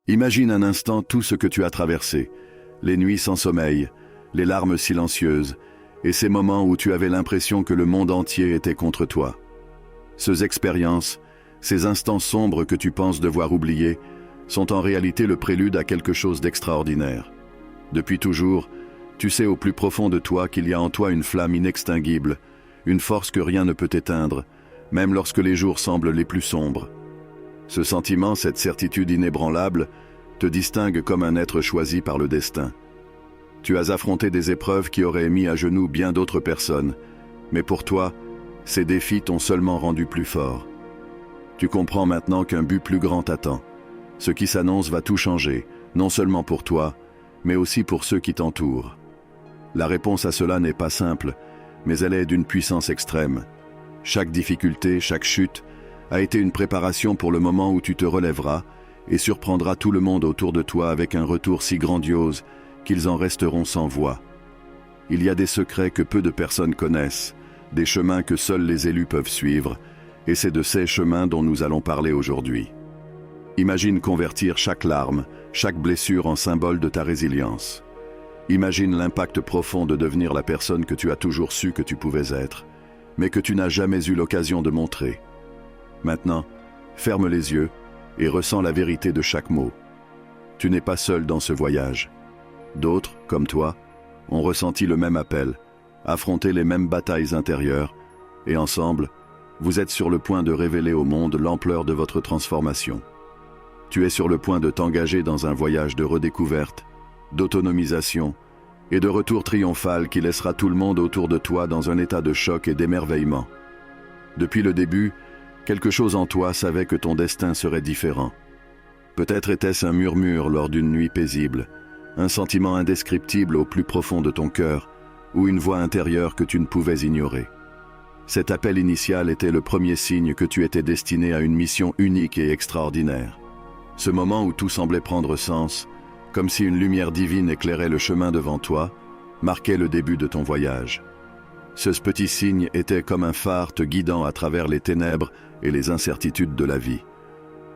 Imagine un instant tout ce que tu as traversé, les nuits sans sommeil, les larmes silencieuses, et ces moments où tu avais l'impression que le monde entier était contre toi. Ces expériences, ces instants sombres que tu penses devoir oublier, sont en réalité le prélude à quelque chose d'extraordinaire. Depuis toujours, tu sais au plus profond de toi qu'il y a en toi une flamme inextinguible, une force que rien ne peut éteindre, même lorsque les jours semblent les plus sombres. Ce sentiment, cette certitude inébranlable, te distingue comme un être choisi par le destin. Tu as affronté des épreuves qui auraient mis à genoux bien d'autres personnes, mais pour toi, ces défis t'ont seulement rendu plus fort. Tu comprends maintenant qu'un but plus grand t'attend. Ce qui s'annonce va tout changer, non seulement pour toi, mais aussi pour ceux qui t'entourent. La réponse à cela n'est pas simple, mais elle est d'une puissance extrême. Chaque difficulté, chaque chute, a été une préparation pour le moment où tu te relèveras et surprendras tout le monde autour de toi avec un retour si grandiose qu'ils en resteront sans voix. Il y a des secrets que peu de personnes connaissent, des chemins que seuls les élus peuvent suivre, et c'est de ces chemins dont nous allons parler aujourd'hui. Imagine convertir chaque larme, chaque blessure en symbole de ta résilience. Imagine l'impact profond de devenir la personne que tu as toujours su que tu pouvais être, mais que tu n'as jamais eu l'occasion de montrer. Maintenant, ferme les yeux et ressens la vérité de chaque mot. Tu n'es pas seul dans ce voyage. D'autres, comme toi, ont ressenti le même appel, affronté les mêmes batailles intérieures, et ensemble, vous êtes sur le point de révéler au monde l'ampleur de votre transformation. Tu es sur le point de t'engager dans un voyage de redécouverte, d'autonomisation et de retour triomphal qui laissera tout le monde autour de toi dans un état de choc et d'émerveillement. Depuis le début, quelque chose en toi savait que ton destin serait différent. Peut-être était-ce un murmure lors d'une nuit paisible, un sentiment indescriptible au plus profond de ton cœur, ou une voix intérieure que tu ne pouvais ignorer. Cet appel initial était le premier signe que tu étais destiné à une mission unique et extraordinaire. Ce moment où tout semblait prendre sens, comme si une lumière divine éclairait le chemin devant toi, marquait le début de ton voyage. Ce petit signe était comme un phare te guidant à travers les ténèbres et les incertitudes de la vie.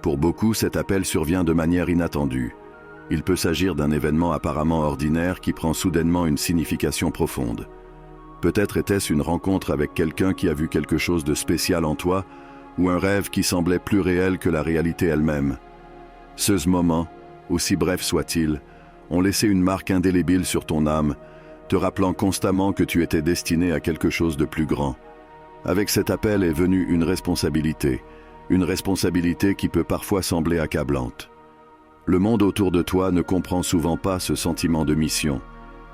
Pour beaucoup, cet appel survient de manière inattendue. Il peut s'agir d'un événement apparemment ordinaire qui prend soudainement une signification profonde. Peut-être était-ce une rencontre avec quelqu'un qui a vu quelque chose de spécial en toi, ou un rêve qui semblait plus réel que la réalité elle-même. Ces moments, aussi brefs soient-ils, ont laissé une marque indélébile sur ton âme, te rappelant constamment que tu étais destiné à quelque chose de plus grand. Avec cet appel est venue une responsabilité qui peut parfois sembler accablante. Le monde autour de toi ne comprend souvent pas ce sentiment de mission,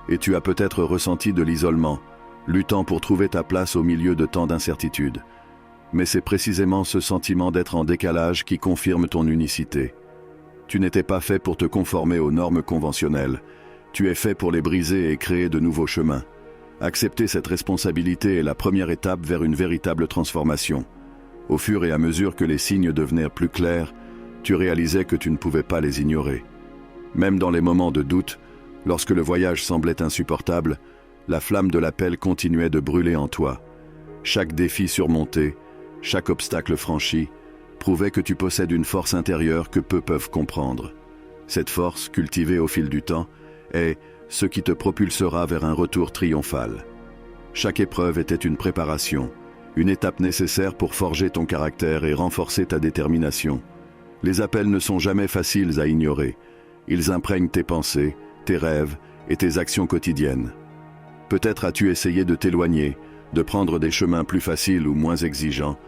et tu as peut-être ressenti de l'isolement, luttant pour trouver ta place au milieu de tant d'incertitudes. Mais c'est précisément ce sentiment d'être en décalage qui confirme ton unicité. Tu n'étais pas fait pour te conformer aux normes conventionnelles. Tu es fait pour les briser et créer de nouveaux chemins. Accepter cette responsabilité est la première étape vers une véritable transformation. Au fur et à mesure que les signes devenaient plus clairs, tu réalisais que tu ne pouvais pas les ignorer. Même dans les moments de doute, lorsque le voyage semblait insupportable, la flamme de l'appel continuait de brûler en toi. Chaque défi surmonté, chaque obstacle franchi, prouvait que tu possèdes une force intérieure que peu peuvent comprendre. Cette force, cultivée au fil du temps, est ce qui te propulsera vers un retour triomphal. Chaque épreuve était une préparation, une étape nécessaire pour forger ton caractère et renforcer ta détermination. Les appels ne sont jamais faciles à ignorer. Ils imprègnent tes pensées, tes rêves et tes actions quotidiennes. Peut-être as-tu essayé de t'éloigner, de prendre des chemins plus faciles ou moins exigeants,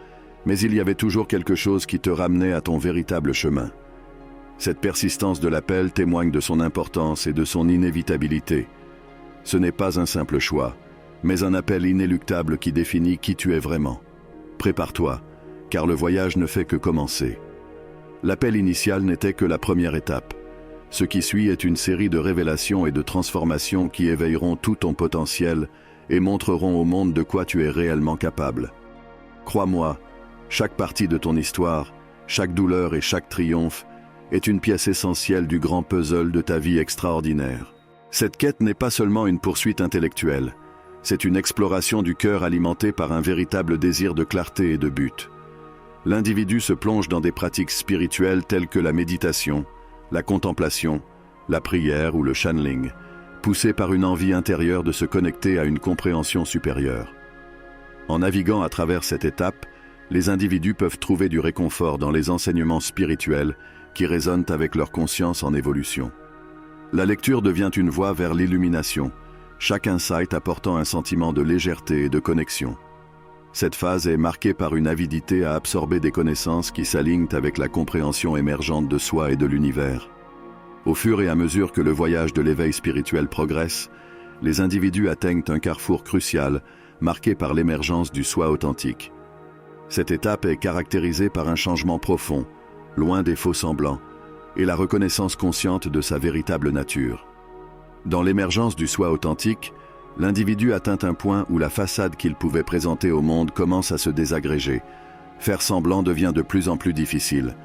mais il y avait toujours quelque chose qui te ramenait à ton véritable chemin. Cette persistance de l'appel témoigne de son importance et de son inévitabilité. Ce n'est pas un simple choix, mais un appel inéluctable qui définit qui tu es vraiment. Prépare-toi, car le voyage ne fait que commencer. L'appel initial n'était que la première étape. Ce qui suit est une série de révélations et de transformations qui éveilleront tout ton potentiel et montreront au monde de quoi tu es réellement capable. Crois-moi, chaque partie de ton histoire, chaque douleur et chaque triomphe est une pièce essentielle du grand puzzle de ta vie extraordinaire. Cette quête n'est pas seulement une poursuite intellectuelle, c'est une exploration du cœur alimentée par un véritable désir de clarté et de but. L'individu se plonge dans des pratiques spirituelles telles que la méditation, la contemplation, la prière ou le channeling, poussés par une envie intérieure de se connecter à une compréhension supérieure. En naviguant à travers cette étape, les individus peuvent trouver du réconfort dans les enseignements spirituels qui résonnent avec leur conscience en évolution. La lecture devient une voie vers l'illumination, chaque insight apportant un sentiment de légèreté et de connexion. Cette phase est marquée par une avidité à absorber des connaissances qui s'alignent avec la compréhension émergente de soi et de l'univers. Au fur et à mesure que le voyage de l'éveil spirituel progresse, les individus atteignent un carrefour crucial, marqué par l'émergence du soi authentique. Cette étape est caractérisée par un changement profond, loin des faux-semblants, et la reconnaissance consciente de sa véritable nature. Dans l'émergence du soi authentique, l'individu atteint un point où la façade qu'il pouvait présenter au monde commence à se désagréger. Faire semblant devient de plus en plus difficile,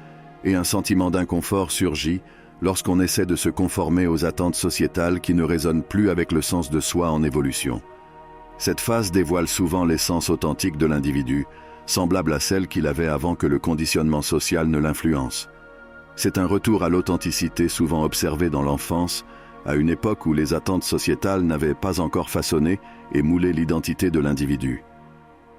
et un sentiment d'inconfort surgit lorsqu'on essaie de se conformer aux attentes sociétales qui ne résonnent plus avec le sens de soi en évolution. Cette phase dévoile souvent l'essence authentique de l'individu, semblable à celle qu'il avait avant que le conditionnement social ne l'influence. C'est un retour à l'authenticité souvent observé dans l'enfance, à une époque où les attentes sociétales n'avaient pas encore façonné et moulé l'identité de l'individu.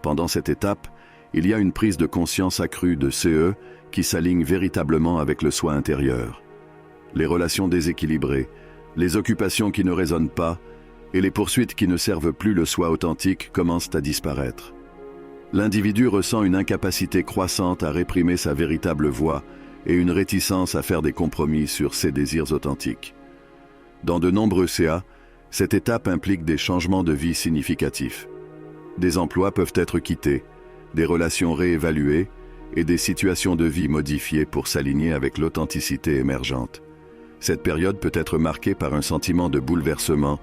Pendant cette étape, il y a une prise de conscience accrue de CE qui s'aligne véritablement avec le soi intérieur. Les relations déséquilibrées, les occupations qui ne résonnent pas et les poursuites qui ne servent plus le soi authentique commencent à disparaître. L'individu ressent une incapacité croissante à réprimer sa véritable voix et une réticence à faire des compromis sur ses désirs authentiques. Dans de nombreux CA, cette étape implique des changements de vie significatifs. Des emplois peuvent être quittés, des relations réévaluées et des situations de vie modifiées pour s'aligner avec l'authenticité émergente. Cette période peut être marquée par un sentiment de bouleversement,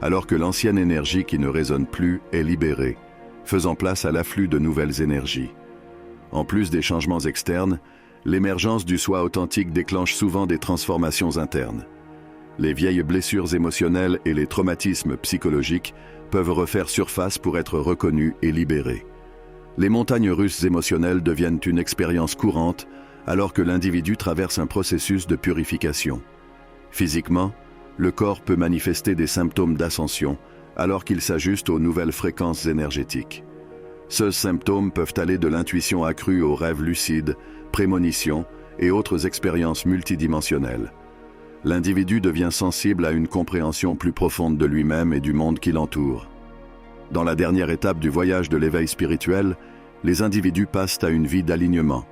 alors que l'ancienne énergie qui ne résonne plus est libérée, faisant place à l'afflux de nouvelles énergies. En plus des changements externes, l'émergence du soi authentique déclenche souvent des transformations internes. Les vieilles blessures émotionnelles et les traumatismes psychologiques peuvent refaire surface pour être reconnus et libérés. Les montagnes russes émotionnelles deviennent une expérience courante alors que l'individu traverse un processus de purification. Physiquement, le corps peut manifester des symptômes d'ascension alors qu'il s'ajuste aux nouvelles fréquences énergétiques. Ces symptômes peuvent aller de l'intuition accrue aux rêves lucides, prémonitions et autres expériences multidimensionnelles. L'individu devient sensible à une compréhension plus profonde de lui-même et du monde qui l'entoure. Dans la dernière étape du voyage de l'éveil spirituel, les individus passent à une vie d'alignement.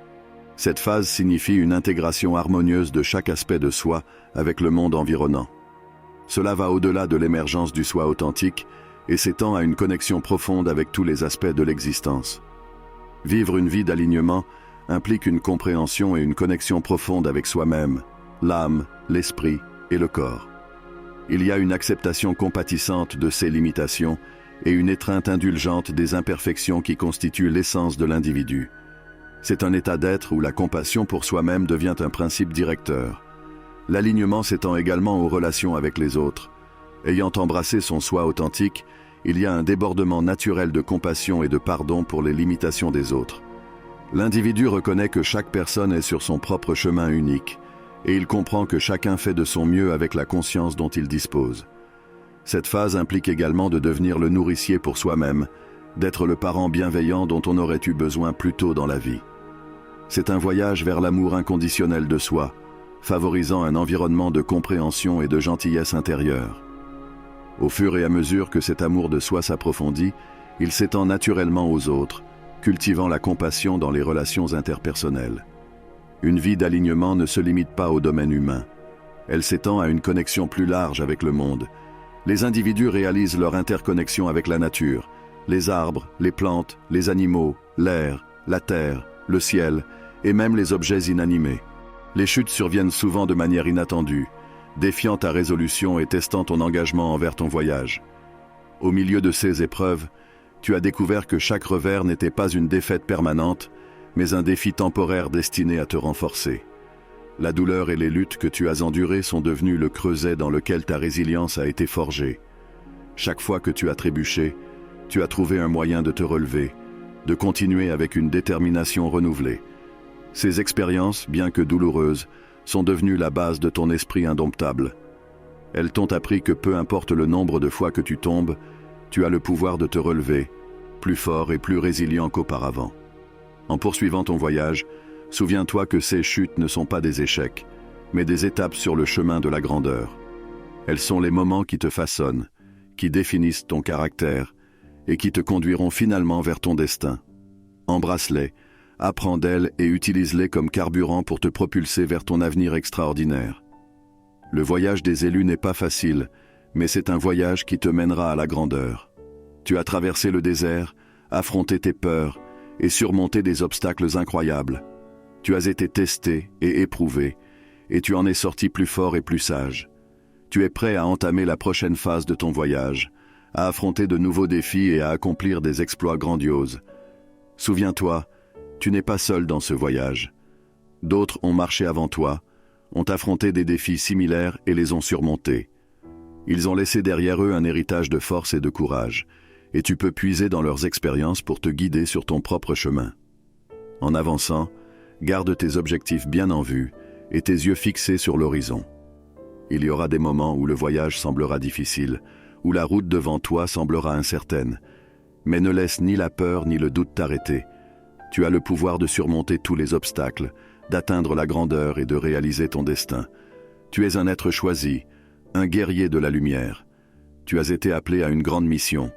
Cette phase signifie une intégration harmonieuse de chaque aspect de soi avec le monde environnant. Cela va au-delà de l'émergence du soi authentique et s'étend à une connexion profonde avec tous les aspects de l'existence. Vivre une vie d'alignement implique une compréhension et une connexion profonde avec soi-même, l'âme, l'esprit et le corps. Il y a une acceptation compatissante de ses limitations et une étreinte indulgente des imperfections qui constituent l'essence de l'individu. C'est un état d'être où la compassion pour soi-même devient un principe directeur. L'alignement s'étend également aux relations avec les autres. Ayant embrassé son soi authentique, il y a un débordement naturel de compassion et de pardon pour les limitations des autres. L'individu reconnaît que chaque personne est sur son propre chemin unique, et il comprend que chacun fait de son mieux avec la conscience dont il dispose. Cette phase implique également de devenir le nourricier pour soi-même, d'être le parent bienveillant dont on aurait eu besoin plus tôt dans la vie. C'est un voyage vers l'amour inconditionnel de soi, favorisant un environnement de compréhension et de gentillesse intérieure. Au fur et à mesure que cet amour de soi s'approfondit, il s'étend naturellement aux autres, cultivant la compassion dans les relations interpersonnelles. Une vie d'alignement ne se limite pas au domaine humain. Elle s'étend à une connexion plus large avec le monde. Les individus réalisent leur interconnexion avec la nature, les arbres, les plantes, les animaux, l'air, la terre, le ciel et même les objets inanimés. Les chutes surviennent souvent de manière inattendue, défiant ta résolution et testant ton engagement envers ton voyage. Au milieu de ces épreuves, tu as découvert que chaque revers n'était pas une défaite permanente, mais un défi temporaire destiné à te renforcer. La douleur et les luttes que tu as endurées sont devenues le creuset dans lequel ta résilience a été forgée. Chaque fois que tu as trébuché, tu as trouvé un moyen de te relever, de continuer avec une détermination renouvelée. Ces expériences, bien que douloureuses, sont devenues la base de ton esprit indomptable. Elles t'ont appris que peu importe le nombre de fois que tu tombes, tu as le pouvoir de te relever, plus fort et plus résilient qu'auparavant. En poursuivant ton voyage, souviens-toi que ces chutes ne sont pas des échecs, mais des étapes sur le chemin de la grandeur. Elles sont les moments qui te façonnent, qui définissent ton caractère et qui te conduiront finalement vers ton destin. Embrasse-les, apprends d'elles et utilise-les comme carburant pour te propulser vers ton avenir extraordinaire. Le voyage des élus n'est pas facile, mais c'est un voyage qui te mènera à la grandeur. Tu as traversé le désert, affronté tes peurs et surmonté des obstacles incroyables. Tu as été testé et éprouvé, et tu en es sorti plus fort et plus sage. Tu es prêt à entamer la prochaine phase de ton voyage, à affronter de nouveaux défis et à accomplir des exploits grandioses. Souviens-toi, tu n'es pas seul dans ce voyage. D'autres ont marché avant toi, ont affronté des défis similaires et les ont surmontés. Ils ont laissé derrière eux un héritage de force et de courage, et tu peux puiser dans leurs expériences pour te guider sur ton propre chemin. En avançant, garde tes objectifs bien en vue et tes yeux fixés sur l'horizon. Il y aura des moments où le voyage semblera difficile, où la route devant toi semblera incertaine, mais ne laisse ni la peur ni le doute t'arrêter. Tu as le pouvoir de surmonter tous les obstacles, d'atteindre la grandeur et de réaliser ton destin. Tu es un être choisi, un guerrier de la lumière. Tu as été appelé à une grande mission,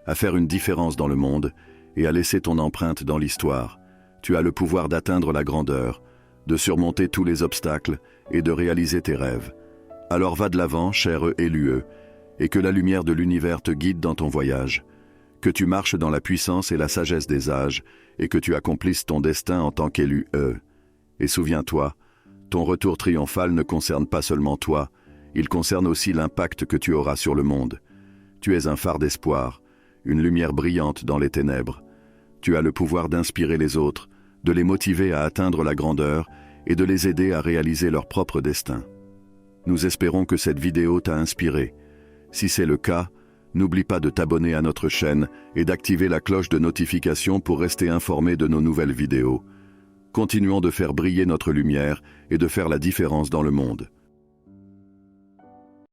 à faire une différence dans le monde et à laisser ton empreinte dans l'histoire. Tu as le pouvoir d'atteindre la grandeur, de surmonter tous les obstacles et de réaliser tes rêves. Alors va de l'avant, cher élu, et que la lumière de l'univers te guide dans ton voyage. Que tu marches dans la puissance et la sagesse des âges et que tu accomplisses ton destin en tant qu'élu. Et souviens-toi, ton retour triomphal ne concerne pas seulement toi, il concerne aussi l'impact que tu auras sur le monde. Tu es un phare d'espoir, une lumière brillante dans les ténèbres. Tu as le pouvoir d'inspirer les autres, de les motiver à atteindre la grandeur et de les aider à réaliser leur propre destin. Nous espérons que cette vidéo t'a inspiré. Si c'est le cas, n'oublie pas de t'abonner à notre chaîne et d'activer la cloche de notification pour rester informé de nos nouvelles vidéos. Continuons de faire briller notre lumière et de faire la différence dans le monde.